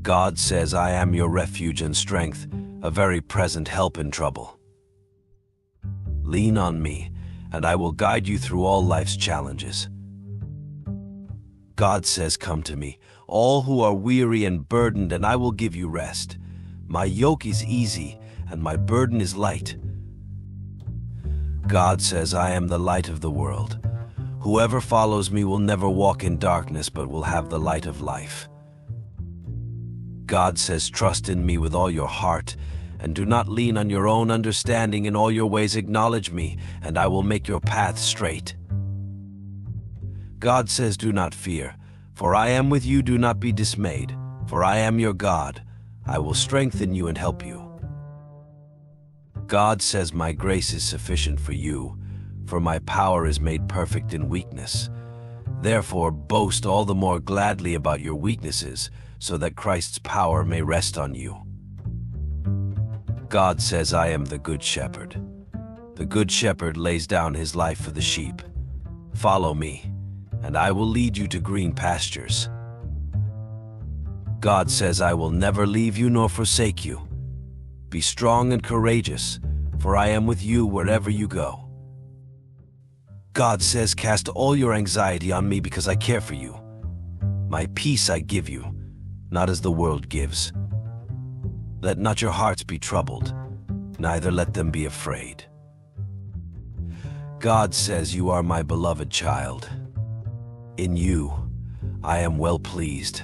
God says, I am your refuge and strength, a very present help in trouble. Lean on me, and I will guide you through all life's challenges. God says, come to me, all who are weary and burdened, and I will give you rest. My yoke is easy, and my burden is light. God says, I am the light of the world. Whoever follows me will never walk in darkness, but will have the light of life. God says, trust in me with all your heart, and do not lean on your own understanding. In all your ways acknowledge me, and I will make your path straight. God says, do not fear, for I am with you. Do not be dismayed, for I am your God. I will strengthen you and help you. God says, my grace is sufficient for you, for my power is made perfect in weakness. Therefore, boast all the more gladly about your weaknesses, so that Christ's power may rest on you. God says, I am the good shepherd. The good shepherd lays down his life for the sheep. Follow me, and I will lead you to green pastures. God says, I will never leave you nor forsake you. Be strong and courageous, for I am with you wherever you go. God says, cast all your anxiety on me because I care for you. My peace I give you, not as the world gives. Let not your hearts be troubled, neither let them be afraid. God says, you are my beloved child. In you, I am well pleased.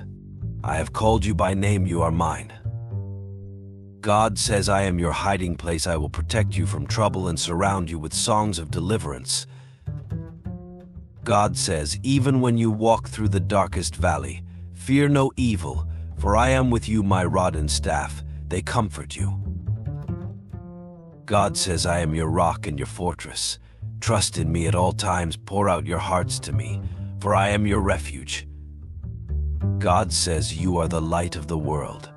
I have called you by name, you are mine. God says, I am your hiding place. I will protect you from trouble and surround you with songs of deliverance. God says, even when you walk through the darkest valley, fear no evil, for I am with you. My rod and staff, they comfort you. God says, I am your rock and your fortress. Trust in me at all times. Pour out your hearts to me, for I am your refuge. God says, you are the light of the world.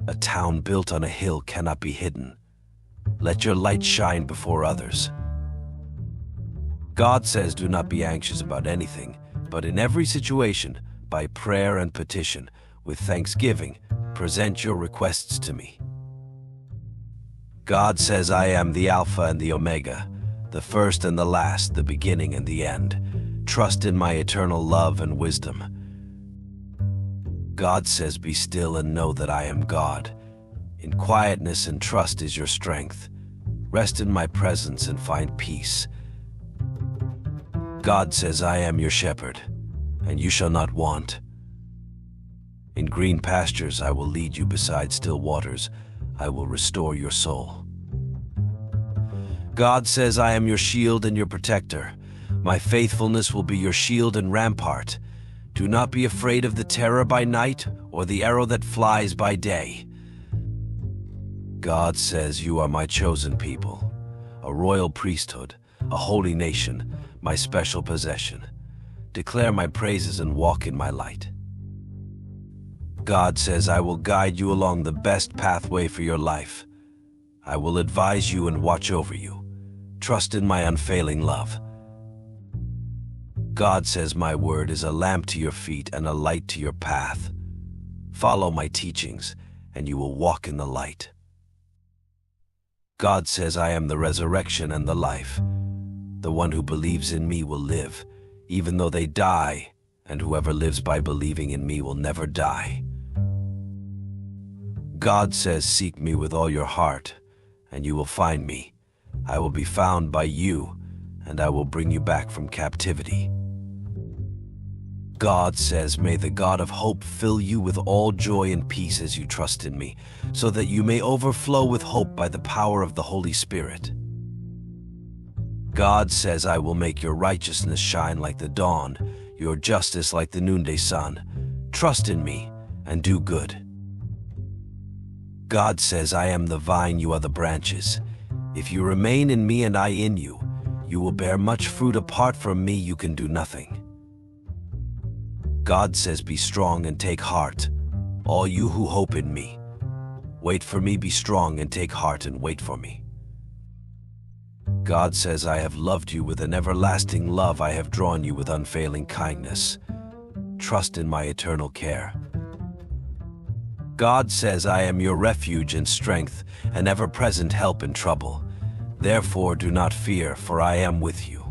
A town built on a hill cannot be hidden. Let your light shine before others. God says, do not be anxious about anything, but in every situation, by prayer and petition, with thanksgiving, present your requests to me. God says, I am the Alpha and the Omega, the first and the last, the beginning and the end. Trust in my eternal love and wisdom. God says, be still and know that I am God. In quietness and trust is your strength. Rest in my presence and find peace. God says, I am your shepherd, and you shall not want. In green pastures I will lead you, beside still waters I will restore your soul. God says, I am your shield and your protector. My faithfulness will be your shield and rampart. Do not be afraid of the terror by night, or the arrow that flies by day. God says, you are my chosen people, a royal priesthood, a holy nation, my special possession. Declare my praises and walk in my light. God says, I will guide you along the best pathway for your life. I will advise you and watch over you. Trust in my unfailing love. God says, my word is a lamp to your feet and a light to your path. Follow my teachings, and you will walk in the light. God says, I am the resurrection and the life. The one who believes in me will live, even though they die, and whoever lives by believing in me will never die. God says, seek me with all your heart, and you will find me. I will be found by you, and I will bring you back from captivity. God says, may the God of hope fill you with all joy and peace as you trust in me, so that you may overflow with hope by the power of the Holy Spirit. God says, I will make your righteousness shine like the dawn, your justice like the noonday sun. Trust in me and do good. God says, I am the vine, you are the branches. If you remain in me and I in you, you will bear much fruit. Apart from me, you can do nothing. God says, be strong and take heart, all you who hope in me. Wait for me, be strong and take heart and wait for me. God says, I have loved you with an everlasting love. I have drawn you with unfailing kindness. Trust in my eternal care. God says, I am your refuge and strength, an ever-present help in trouble. Therefore do not fear, for I am with you.